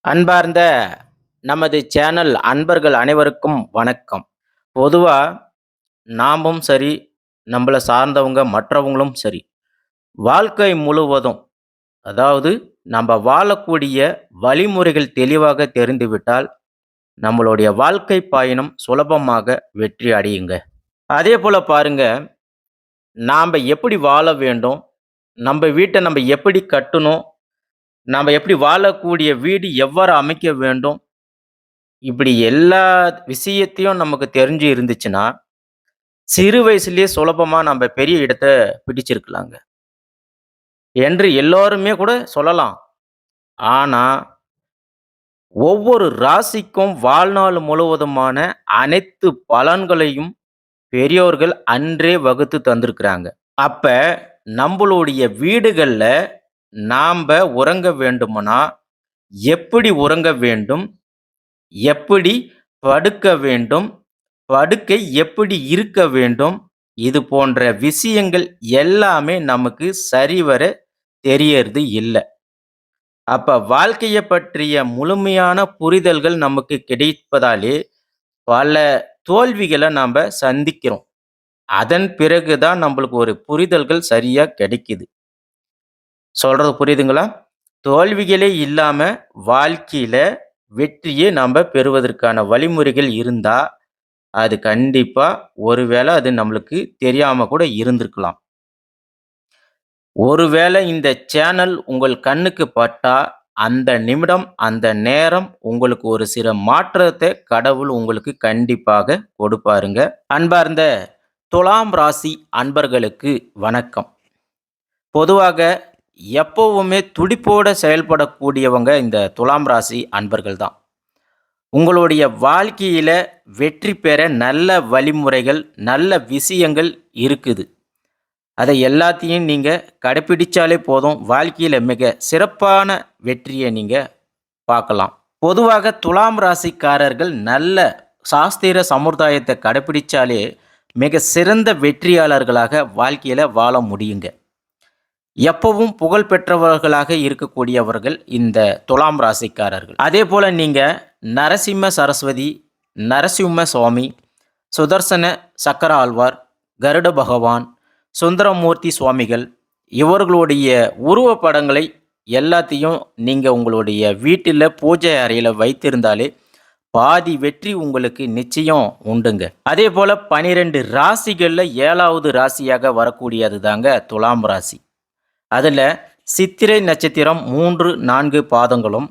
அன்பார்ந்த நமது சேனல் அன்பர்கள் அனைவருக்கும் வணக்கம். பொதுவா நாமும் சரி, நம்மள சார்ந்தவங்க மற்றவங்களும் சரி, வாழ்க்கை முழுவதும் அதாவது நம்ம வாழக்கூடிய வழிமுறைகள் தெளிவாக தெரிந்துவிட்டால், நம்மளுடைய வாழ்க்கை பயணம் சுலபமாக வெற்றி அடையுங்க. அதேபோல பாருங்க, நாம எப்படி வாழ வேண்டும், நம்ம வீட்ட நம்ம எப்படி கட்டணும், நாம எப்படி வாழக்கூடிய வீடு எவ்வாறு அமைக்க வேண்டும், இப்படி எல்லா விஷயத்தையும் நமக்கு தெரிஞ்சு இருந்துச்சுன்னா, சிறு வயசுலயே சுலபமா நம்ப பெரிய இடத்த பிடிச்சிருக்கலாங்க. என்று எல்லோருமே கூட சொல்லலாம். ஆனா, ஒவ்வொரு ராசிக்கும் வாழ்நாள் முழுவதுமான அனைத்து பலன்களையும் பெரியோர்கள் அன்றே வகுத்து தந்திருக்கிறாங்க. அப்ப நம்பளுடைய வீடுகள்ல நாம்ப உறங்க வேண்டுமானா, எப்படி உறங்க வேண்டும்? எப்படி படுக்க வேண்டும்? படுக்கை எப்படி இருக்க வேண்டும்? இது போன்ற விஷயங்கள் எல்லாமே நமக்கு சரிவர தெரியறது இல்ல. அப்ப வாழ்க்கைய பற்றிய முழுமையான புரிதல்கள் நமக்கு கிடைப்பதாலே, பல தோல்விகள நம்ப சந்திக்கிறோம். அதன் பிறகு தான் நம்பளுக்கு ஒரு புரிதல்கள் சரியா கிடைக்குது. சொல்றது புரியுதுங்களா? தோல்விகளே இல்லாம வாழ்க்கையில வெற்றியே நம்ப பெறுவதற்கான வழிமுறைகள் இருந்தா, அது கண்டிப்பா ஒருவேள அது நம்மளுக்கு தெரியாம கூட இருந்திருக்கலாம். ஒருவேளை இந்த சேனல் உங்கள் கண்ணுக்கு பட்டா, அந்த நிமிடம், அந்த நேரம் உங்களுக்கு ஒரு சில மாற்றத்த கடவுள் உங்களுக்கு கண்டிப்பாக கொடுப்பாருங்க. அன்பார்ந்த துலாம் ராசி அன்பர்களுக்கு வணக்கம். பொதுவாக எப்பவுமே துடிப்போட செயல்படக்கூடியவங்க இந்த துலாம் ராசி அன்பர்கள் தான். உங்களுடைய வாழ்க்கையில வெற்றி பெற நல்ல வழிமுறைகள், நல்ல விஷயங்கள் இருக்குது. அதை எல்லாத்தையும் நீங்க கடைப்பிடிச்சாலே போதும். வாழ்க்கையில மிக சிறப்பான வெற்றிய நீங்க பார்க்கலாம். பொதுவாக துலாம் ராசிக்காரர்கள் நல்ல சாஸ்திர சமுதாயத்த கடைப்பிடிச்சாலே மிக சிறந்த வெற்றியாளர்களாக வாழ்க்கையில வாழ முடியுங்க. எப்பவும் புகழ் பெற்றவர்களாக இருக்கக்கூடியவர்கள் இந்த துலாம் ராசிக்காரர்கள். அதேபோல நீங்க நரசிம்ம சரஸ்வதி, நரசிம்ம சுவாமி, சுதர்சன சக்கர ஆழ்வார், கருட பகவான், சுந்தரமூர்த்தி சுவாமிகள் இவர்களுடைய உருவப்படங்களை எல்லாத்தையும் நீங்க உங்களுடைய வீட்டில பூஜை அறையில வைத்திருந்தாலே பாதி வெற்றி உங்களுக்கு நிச்சயம் உண்டுங்க. அதேபோல 12 ராசிகள்ல 7வது ராசியாக வரக்கூடியது தாங்க துலாம் ராசி. அதுல சித்திரை நட்சத்திரம் 3, 4 பாதங்களும்,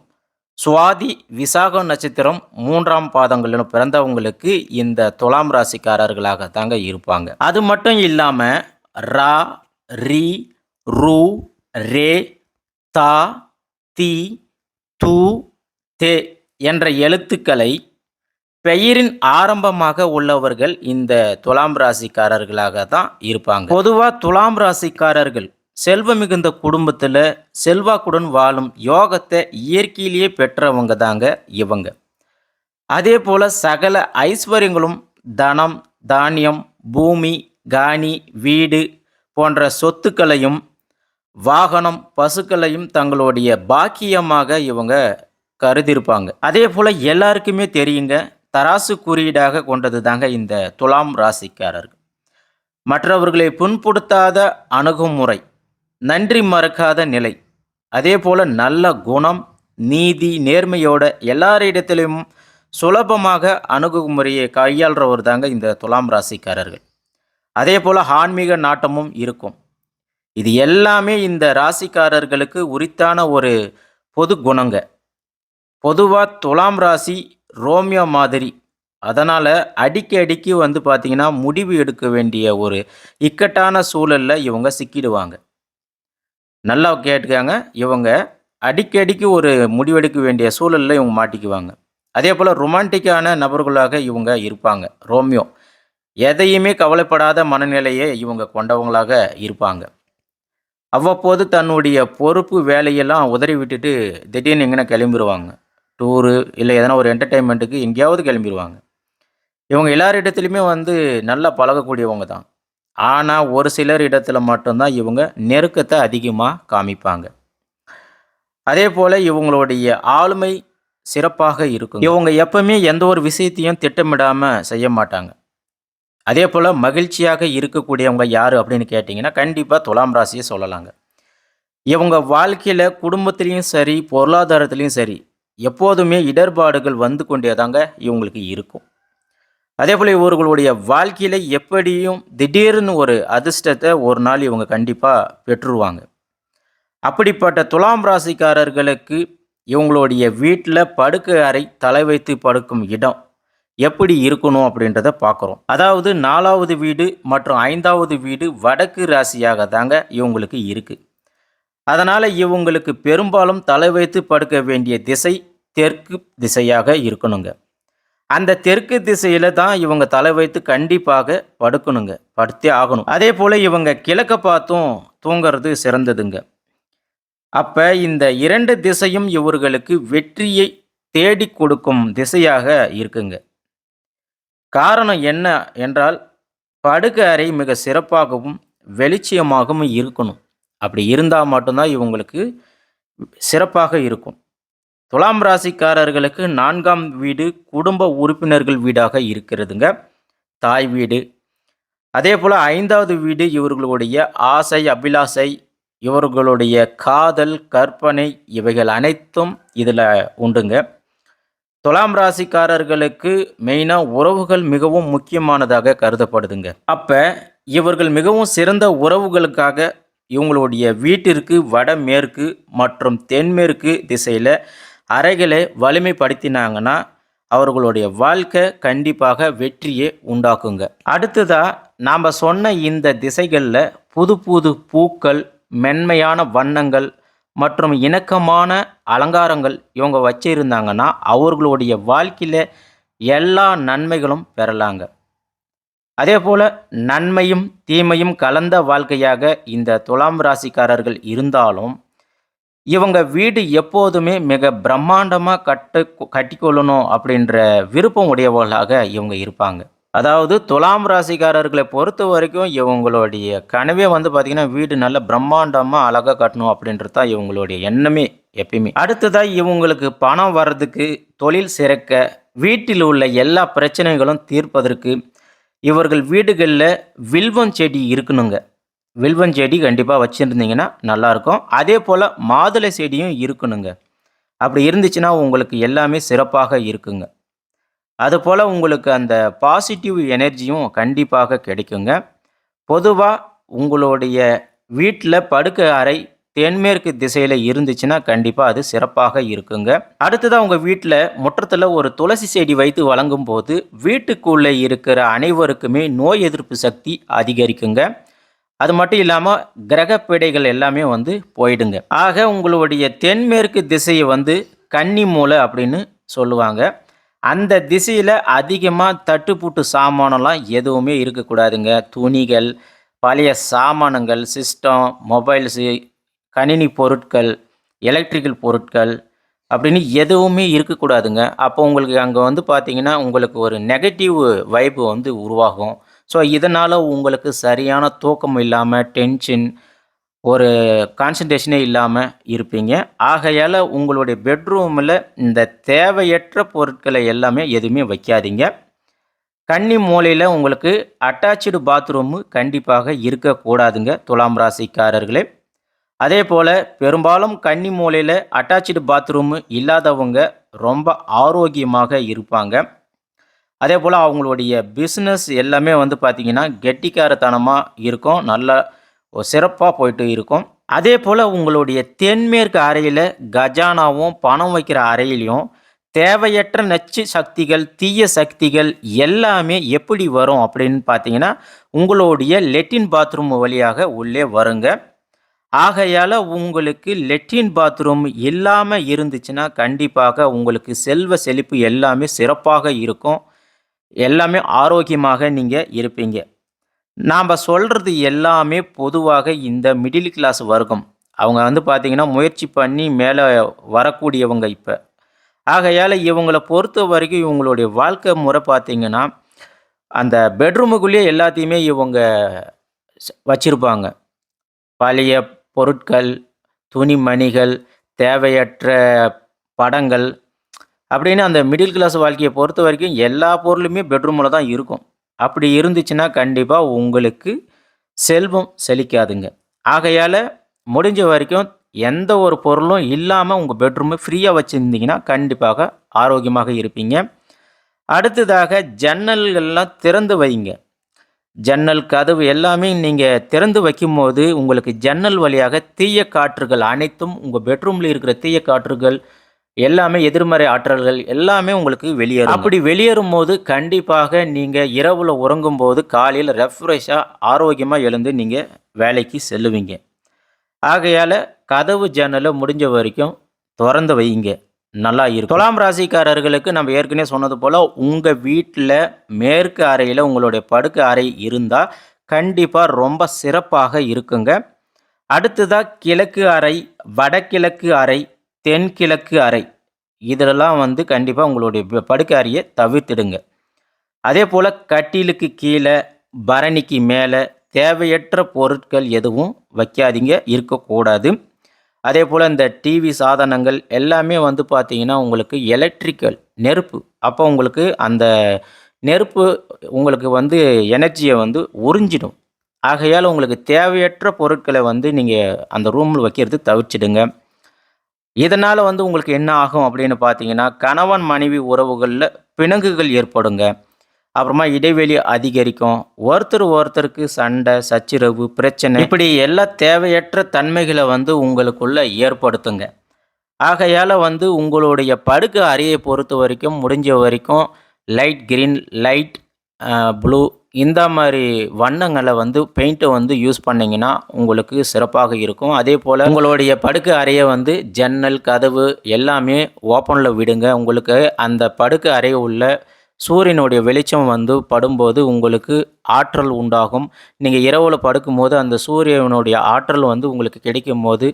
சுவாதி, விசாகம் நட்சத்திரம் 3ஆம் பாதங்களிலும் பிறந்தவங்களுக்கு இந்த துலாம் ராசிக்காரர்களாக தாங்க இருப்பாங்க. அது மட்டும் இல்லாம ரா, ரி, ரு, ரே, தா, தி, து, தே என்ற எழுத்துக்களை பெயரின் ஆரம்பமாக உள்ளவர்கள் இந்த துலாம் ராசிக்காரர்களாக தான் இருப்பாங்க. பொதுவா துலாம் ராசிக்காரர்கள் செல்வம் மிகுந்த குடும்பத்துல செல்வாக்குடன் வாழும் யோகத்தை இயற்கையிலேயே பெற்றவங்க தாங்க இவங்க. அதே போல சகல ஐஸ்வர்யங்களும் தனம், தானியம், பூமி, காணி, வீடு போன்ற சொத்துக்களையும், வாகனம், பசுக்களையும் தங்களுடைய பாக்கியமாக இவங்க கருதியிருப்பாங்க. அதே போல எல்லாருக்குமே தெரியுங்க, தராசு குறியீடாக கொண்டது தாங்க இந்த துலாம் ராசிக்காரர்கள். மற்றவர்களை புண்படுத்தாத அணுகுமுறை, நன்றி மறக்காத நிலை, அதே போல நல்ல குணம், நீதி, நேர்மையோட எல்லாரிடத்திலும் சுலபமாக அணுகுமுறையை கையாள்றவர் தாங்க இந்த துலாம் ராசிக்காரர்கள். அதே போல ஆன்மீக நாட்டமும் இருக்கும். இது எல்லாமே இந்த ராசிக்காரர்களுக்கு உரித்தான ஒரு பொது குணங்க. பொதுவாக துலாம் ராசி ரோமியோ மாதிரி. அதனால் அடிக்கடிக்கு வந்து பார்த்திங்கன்னா முடிவு எடுக்க வேண்டிய ஒரு இக்கட்டான சூழலில் இவங்க சிக்கிடுவாங்க. நல்லா கேட்டுக்காங்க, இவங்க அடிக்கடிக்கு ஒரு முடிவெடுக்க வேண்டிய சூழலில் இவங்க மாட்டிக்குவாங்க. அதே போல் ரொமான்டிக்கான நபர்களாக இவங்க இருப்பாங்க. ரோமியோ எதையுமே கவலைப்படாத மனநிலையை இவங்க கொண்டவங்களாக இருப்பாங்க. அவ்வப்போது தன்னுடைய பொறுப்பு வேலையெல்லாம் உதறி விட்டுட்டு திடீர்னு எங்கன்னா கிளம்பிடுவாங்க. டூரு இல்லை எதனா ஒரு என்டர்டெயின்மெண்ட்டுக்கு எங்கேயாவது கிளம்பிடுவாங்க. இவங்க எல்லாரிடத்துலையுமே வந்து நல்லா பழகக்கூடியவங்க தான். ஆனால் ஒரு சிலர் இடத்துல மட்டும்தான் இவங்க நெருக்கத்தை அதிகமாக காமிப்பாங்க. அதே போல் இவங்களுடைய ஆளுமை சிறப்பாக இருக்குங்க. இவங்க எப்பவுமே எந்த ஒரு விஷயத்தையும் திட்டமிடாம செய்ய மாட்டாங்க. அதேபோல மகிழ்ச்சியாக இருக்கக்கூடியவங்க யாரு அப்படின்னு கேட்டீங்கன்னா, கண்டிப்பா துலாம் ராசிய சொல்லலாங்க. இவங்க வாழ்க்கையில குடும்பத்திலயும் சரி, பொருளாதாரத்திலயும் சரி, எப்போதுமே இடர்பாடுகள் வந்து கொண்டே தாங்க இவங்களுக்கு இருக்கும். அதேபோல இவர்களுடைய வாழ்க்கையில எப்படியும் திடீர்னு ஒரு அதிர்ஷ்டத்த ஒரு நாள் இவங்க கண்டிப்பா பெற்றுருவாங்க. அப்படிப்பட்ட துலாம் ராசிக்காரர்களுக்கு இவங்களுடைய வீட்ல படுக்கை அறை, தலை வைத்து படுக்கும் இடம் எப்படி இருக்கணும் அப்படின்றத பார்க்குறோம். அதாவது 4வது வீடு மற்றும் 5வது வீடு வடக்கு ராசியாக தாங்க இவங்களுக்கு இருக்கு. அதனால இவங்களுக்கு பெரும்பாலும் தலை வைத்து படுக்க வேண்டிய திசை தெற்கு திசையாக இருக்கணுங்க. அந்த தெற்கு திசையில தான் இவங்க தலை வைத்து கண்டிப்பாக படுக்கணுங்க. படுத்தே ஆகணும். அதேபோல இவங்க கிழக்க பார்த்தும் தூங்குறது சிறந்ததுங்க. அப்ப இந்த 2 திசையும் இவர்களுக்கு வெற்றியை தேடிக் கொடுக்கும் திசையாக இருக்குங்க. காரணம் என்ன என்றால், படுக்கை அறை மிக சிறப்பாகவும், வெளிச்சமாகவும் இருக்கணும். அப்படி இருந்தா மட்டும் தான் இவங்களுக்கு சிறப்பாக இருக்கும். துலாம் ராசிக்காரர்களுக்கு 4ஆம் வீடு குடும்ப உறுப்பினர்கள் வீடாக இருக்கிறதுங்க. தாய் வீடு. அதேபோல 5வது வீடு இவர்களுடைய ஆசை, அபிலாசை, இவர்களுடைய காதல், கற்பனை இவைகள் அனைத்தும் இதில உண்டுங்க. துலாம் ராசிக்காரர்களுக்கு மெயினா உறவுகள் மிகவும் முக்கியமானதாக கருதப்படுதுங்க. அப்ப இவர்கள் மிகவும் சிறந்த உறவுகளுக்காக இவங்களுடைய வீட்டிற்கு வடமேற்கு மற்றும் தென்மேற்கு திசையில அறைகளை வலிமைப்படுத்தினாங்கன்னா, அவர்களுடைய வாழ்க்கை கண்டிப்பாக வெற்றியை உண்டாக்குங்க. அடுத்ததா நாம சொன்ன இந்த திசைகள்ல புது புது பூக்கள், மென்மையான வண்ணங்கள் மற்றும் இணக்கமான அலங்காரங்கள் இவங்க வச்சிருந்தாங்கன்னா, அவர்களுடைய வாழ்க்கையில எல்லா நன்மைகளும் பெறலாங்க. அதேபோல நன்மையும், தீமையும் கலந்த வாழ்க்கையாக இந்த துலாம் ராசிக்காரர்கள் இருந்தாலும், இவங்க வீடு எப்போதுமே மிக பிரம்மாண்டமா கட்டிக்கொள்ளணும் அப்படின்ற விருப்பம் உடையவர்களாக இவங்க இருப்பாங்க. அதாவது துலாம் ராசிக்காரர்களை பொறுத்தவரைக்கும் இவங்களுடைய கனவே வந்து பார்த்தீங்கன்னா, வீடு நல்ல பிரம்மாண்டமா அழகா கட்டணும் அப்படின்றது தான் இவங்களுடைய எண்ணமே எப்பயுமே. அடுத்ததா இவங்களுக்கு பணம் வர்றதுக்கு, தொழில் சிறக்க, வீட்டில் உள்ள எல்லா பிரச்சனைகளும் தீர்ப்பதற்கு, இவர்கள் வீடுகள்ல வில்வம் செடி இருக்கணுங்க. வில்வம் செடி கண்டிப்பா வச்சிருந்தீங்கன்னா நல்லாருக்கும். அதேபோல மாதுளை செடியும் இருக்கணுங்க. அப்படி இருந்துச்சுன்னா உங்களுக்கு எல்லாமே சிறப்பாக இருக்குங்க. அதுபோல உங்களுக்கு அந்த பாசிட்டிவ் எனர்ஜியும் கண்டிப்பாக கிடைக்குங்க. பொதுவா உங்களுடைய வீட்ல படுக்கை அறை தென்மேற்கு திசையில இருந்துச்சுன்னா, கண்டிப்பா அது சிறப்பாக இருக்குங்க. அடுத்ததா உங்க வீட்ல முற்றத்துல ஒரு துளசி செடி வைத்து வழங்கும்போது, வீட்டுக்குள்ள இருக்கிற அனைவருக்குமே நோய் எதிர்ப்பு சக்தி அதிகரிக்குங்க. அது மட்டும் இல்லாம கிரக பீடைகள் எல்லாமே வந்து போயிடுங்க. ஆக உங்களுடைய தென்மேற்கு திசைய வந்து கன்னி மூலை அப்படின்னு சொல்லுவாங்க. அந்த திசையில அதிகமா தட்டுப்பூட்டு சாமானம்லாம் எதுவுமே இருக்கக்கூடாதுங்க. துணிகள், பழைய சாமானங்கள், சிஸ்டம், மொபைல்ஸு, கணினி பொருட்கள், எலக்ட்ரிக்கல் பொருட்கள் அப்படின்னு எதுவுமே இருக்கக்கூடாதுங்க. அப்போ உங்களுக்கு அங்க வந்து பார்த்தீங்கன்னா, உங்களுக்கு ஒரு நெகட்டிவ் வைப் வந்து உருவாகும். ஸோ, இதனால உங்களுக்கு சரியான தூக்கம் இல்லாம, டென்ஷன், ஒரு கான்சன்ட்ரேஷனே இல்லாம இருப்பீங்க. ஆகையால உங்களுடைய பெட்ரூம்ல இந்த தேவையற்ற பொருட்களை எல்லாமே எதுவுமே வைக்காதீங்க. கன்னி மூலையில உங்களுக்கு அட்டாச்டு பாத்ரூம் கண்டிப்பாக இருக்கக்கூடாதுங்க, துலாம் ராசிக்காரர்களே. அதேபோல பெரும்பாலும் கன்னி மூலையில அட்டாச்டு பாத்ரூம் இல்லாதவங்க ரொம்ப ஆரோக்கியமாக இருப்பாங்க. அதேபோல அவங்களுடைய பிசினஸ் எல்லாமே வந்து பார்த்தீங்கன்னா, கெட்டிக்காரத்தனமா இருக்கும். நல்லா சிறப்பா போயிட்டு இருக்கும். அதேபோல உங்களுடைய தென்மேற்கு அறையில கஜானாவும், பணம் வைக்கிற அறையிலயும் தேவையற்ற நச்சு சக்திகள், தீய சக்திகள் எல்லாமே எப்படி வரும் அப்படின்னு பார்த்தீங்கன்னா, உங்களுடைய லெட்ரின் பாத்ரூம் வழியாக உள்ளே வருங்க. ஆகையால உங்களுக்கு லெட்ரின் பாத்ரூம் இல்லாம இருந்துச்சுன்னா, கண்டிப்பாக உங்களுக்கு செல்வ செழிப்பு எல்லாமே சிறப்பாக இருக்கும். எல்லாமே ஆரோக்கியமாக நீங்க இருப்பீங்க. நாம சொல்றது எல்லாமே பொதுவாக இந்த மிடில் கிளாஸ் வர்க்கம். அவங்க வந்து பார்த்தீங்கன்னா, முயற்சி பண்ணி மேல வரக்கூடியவங்க இப்ப. ஆகையால இவங்கள பொறுத்தவரைக்கும் இவங்களுடைய வாழ்க்கை முறை பார்த்தீங்கன்னா, அந்த பெட்ரூமுக்குள்ளேயே எல்லாத்தையுமே இவங்க வச்சிருப்பாங்க. பழைய பொருட்கள், துணிமணிகள், தேவையற்ற படங்கள், அப்படின்னு அந்த மிடில் கிளாஸ் வாழ்க்கையை பொறுத்த வரைக்கும் எல்லா பொருளுமே பெட்ரூமில் தான் இருக்கும். அப்படி இருந்துச்சுன்னா கண்டிப்பாக உங்களுக்கு செல்வம் செழிக்காதுங்க. ஆகையால் முடிஞ்ச வரைக்கும் எந்த ஒரு பொருளும் இல்லாமல் உங்கள் பெட்ரூமை ஃப்ரீயாக வச்சுருந்தீங்கன்னா கண்டிப்பாக ஆரோக்கியமாக இருப்பீங்க. அடுத்ததாக ஜன்னல்கள்லாம் திறந்து வைங்க. ஜன்னல், கதவு எல்லாமே நீங்கள் திறந்து வைக்கும்போது உங்களுக்கு ஜன்னல் வழியாக தீய காற்றுகள் அனைத்தும் உங்கள் பெட்ரூமில் இருக்கிற தீய காற்றுகள் எல்லாமே எதிர்மறை ஆற்றல்கள் எல்லாமே உங்களுக்கு வெளியேறும். அப்படி வெளியேறும்போது கண்டிப்பாக நீங்கள் இரவில் உறங்கும்போது காலையில் ரெஃப்ரெஷ்ஷாக ஆரோக்கியமாக எழுந்து நீங்கள் வேலைக்கு செல்லுவீங்க. ஆகையால் கதவு ஜன்னலை முடிஞ்ச வரைக்கும் திறந்து வைங்க, நல்லா இருக்கும். துலாம் ராசிக்காரர்களுக்கு நம்ம ஏற்கனவே சொன்னது போல் உங்கள் வீட்டில் மேற்கு அறையில் உங்களுடைய படுக்கை அறை இருந்தால் கண்டிப்பாக ரொம்ப சிறப்பாக இருக்குங்க. அடுத்ததாக கிழக்கு அறை, வடகிழக்கு அறை, தென்கிழக்கு அறை இதெல்லாம் வந்து கண்டிப்பாக உங்களுடைய படுக்கை அறையை தவிர்த்திடுங்க. அதே போல் கட்டிலுக்கு கீழே, பரணிக்கு மேலே தேவையற்ற பொருட்கள் எதுவும் வைக்காதீங்க, இருக்கக்கூடாது. அதே போல் இந்த டிவி சாதனங்கள் எல்லாமே வந்து பார்த்திங்கன்னா உங்களுக்கு எலக்ட்ரிக்கல் நெருப்பு, அப்போ உங்களுக்கு அந்த நெருப்பு உங்களுக்கு வந்து எனர்ஜியை வந்து உறிஞ்சிடும். ஆகையால் உங்களுக்கு தேவையற்ற பொருட்களை வந்து நீங்கள் அந்த ரூமில் வைக்கிறது தவிர்த்திடுங்க. இதனால் வந்து உங்களுக்கு என்ன ஆகும் அப்படின்னு பார்த்தீங்கன்னா, கணவன் மனைவி உறவுகளில் பிணக்குகள் ஏற்படுங்க. அப்புறமா இடைவெளி அதிகரிக்கும். ஒருத்தர் ஒருத்தருக்கு சண்டை, சச்சரவு, பிரச்சனை இப்படி எல்லா தேவையற்ற தன்மைகளை வந்து உங்களுக்குள்ள ஏற்படுத்துங்க. ஆகையால் வந்து உங்களுடைய படுக்கை அறையை பொறுத்த வரைக்கும் முடிஞ்ச வரைக்கும் லைட் கிரீன், லைட் ப்ளூ இந்த மாதிரி வண்ணங்களை வந்து பெயிண்ட்டை வந்து யூஸ் பண்ணிங்கன்னா உங்களுக்கு சிறப்பாக இருக்கும். அதே போல் உங்களுடைய படுக்கை அறையை வந்து ஜன்னல், கதவு எல்லாமே ஓப்பனில் விடுங்க. உங்களுக்கு அந்த படுக்கை அறையை உள்ள சூரியனுடைய வெளிச்சம் வந்து படும்போது உங்களுக்கு ஆற்றல் உண்டாகும். நீங்கள் இரவில் படுக்கும்போது அந்த சூரியனுடைய ஆற்றல் வந்து உங்களுக்கு கிடைக்கும் போது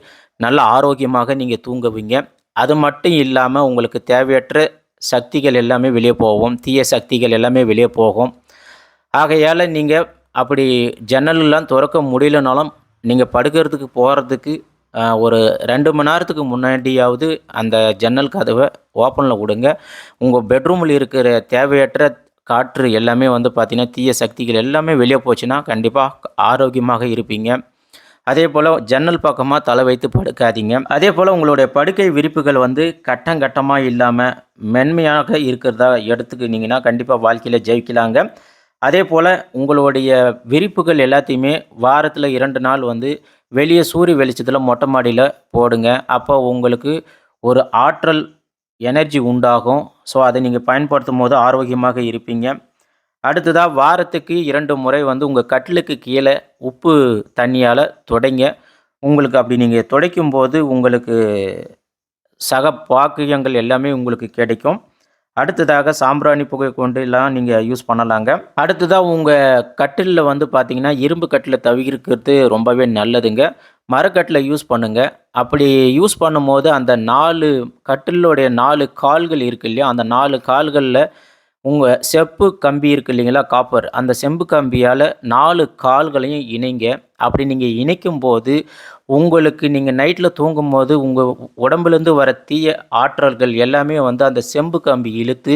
நல்ல ஆரோக்கியமாக நீங்கள் தூங்குவீங்க. அது மட்டும் இல்லாமல் உங்களுக்கு தேவையற்ற சக்திகள் எல்லாமே வெளியே போகும், தீய சக்திகள் எல்லாமே வெளியே போகும். ஆகையால் நீங்கள் அப்படி ஜன்னலெலாம் திறக்க முடியலனாலும் நீங்கள் படுக்கிறதுக்கு போகிறதுக்கு ஒரு 2 மணி நேரத்துக்கு முன்னாடியாவது அந்த ஜன்னல் கதவை ஓப்பனில் விடுங்க. உங்கள் பெட்ரூமில் இருக்கிற தேவையற்ற காற்று எல்லாமே வந்து பார்த்திங்கன்னா தீய சக்திகள் எல்லாமே வெளியே போச்சுன்னா கண்டிப்பாக ஆரோக்கியமாக இருப்பீங்க. அதே போல் ஜன்னல் பக்கமாக தலை வைத்து படுக்காதீங்க. அதே போல் உங்களுடைய படுக்கை விரிப்புகள் வந்து கட்டமாக இல்லாமல் மென்மையாக இருக்கிறதா எடுத்துக்கிட்டிங்கன்னா கண்டிப்பாக வாழ்க்கையில் ஜெயிக்கலாங்க. அதே போல் உங்களுடைய விரிப்புகள் எல்லாத்தையுமே வாரத்தில் 2 நாள் வந்து வெளியே சூரிய வெளிச்சத்தில் மொட்டை மாடியில் போடுங்க. அப்போ உங்களுக்கு ஒரு ஆற்றல் எனர்ஜி உண்டாகும். ஸோ அதை நீங்கள் பயன்படுத்தும் போது ஆரோக்கியமாக இருப்பீங்க. அடுத்ததாக வாரத்துக்கு 2 முறை வந்து உங்கள் கட்டிலுக்கு கீழே உப்பு தண்ணியால் துடைங்க. உங்களுக்கு அப்படி நீங்கள் துடைக்கும்போது உங்களுக்கு சக பாக்கியங்கள் எல்லாமே உங்களுக்கு கிடைக்கும். அடுத்ததாக சாம்பிராணி புகை கொண்டு எல்லாம் நீங்கள் யூஸ் பண்ணலாங்க. அடுத்ததாக உங்கள் கட்டிலில் வந்து பார்த்திங்கன்னா இரும்பு கட்டில் தவிர்க்கிறது ரொம்பவே நல்லதுங்க. மரக்கட்டில் யூஸ் பண்ணுங்கள். அப்படி யூஸ் பண்ணும்போது அந்த 4 கட்டிலுடைய 4 கால்கள் இருக்குது இல்லையா, அந்த 4 கால்களில் உங்கள் செப்பு கம்பி இருக்குது இல்லைங்களா, காப்பர், அந்த செம்பு கம்பியால் 4 கால்களையும் இணைங்க. அப்படி நீங்கள் இணைக்கும்போது உங்களுக்கு நீங்கள் நைட்டில் தூங்கும்போது உங்கள் உடம்புலேருந்து வர தீய ஆற்றல்கள் எல்லாமே வந்து அந்த செம்பு கம்பி இழுத்து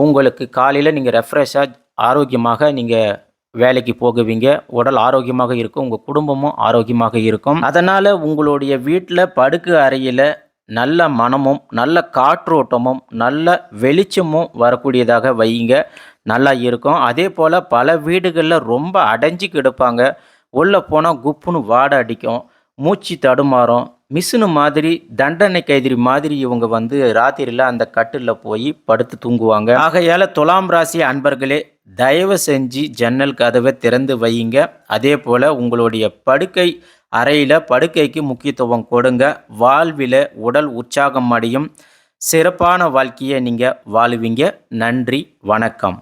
உங்களுக்கு காலையில் நீங்கள் ரெஃப்ரெஷ்ஷாக ஆரோக்கியமாக நீங்கள் வேலைக்கு போகுவீங்க. உடல் ஆரோக்கியமாக இருக்கும், உங்கள் குடும்பமும் ஆரோக்கியமாக இருக்கும். அதனால் உங்களுடைய வீட்டில் படுக்கை அறையில் நல்ல மனமும் நல்ல காற்றோட்டமும் நல்ல வெளிச்சமும் வரக்கூடியதாக வைங்க, நல்லா இருக்கும். அதே போல் பல வீடுகளில் ரொம்ப அடைஞ்சு கிடப்பாங்க. உள்ளே போனால் குப்புன்னு வாடை அடிக்கும், மூச்சு தடுமாறும், மிஷினு மாதிரி தண்டனை கைதிரி மாதிரி இவங்க வந்து ராத்திரியில் அந்த கட்டிலில் போய் படுத்து தூங்குவாங்க. ஆகையால் துலாம் ராசி அன்பர்களே, தயவு செஞ்சு ஜன்னல் கதவை திறந்து வையுங்க. அதே போல் உங்களுடைய படுக்கை அறையில் படுக்கைக்கு முக்கியத்துவம் கொடுங்க. வாழ்வில் உடல் உற்சாகம் அடையும், சிறப்பான வாழ்க்கையை நீங்கள் வாழுவீங்க. நன்றி, வணக்கம்.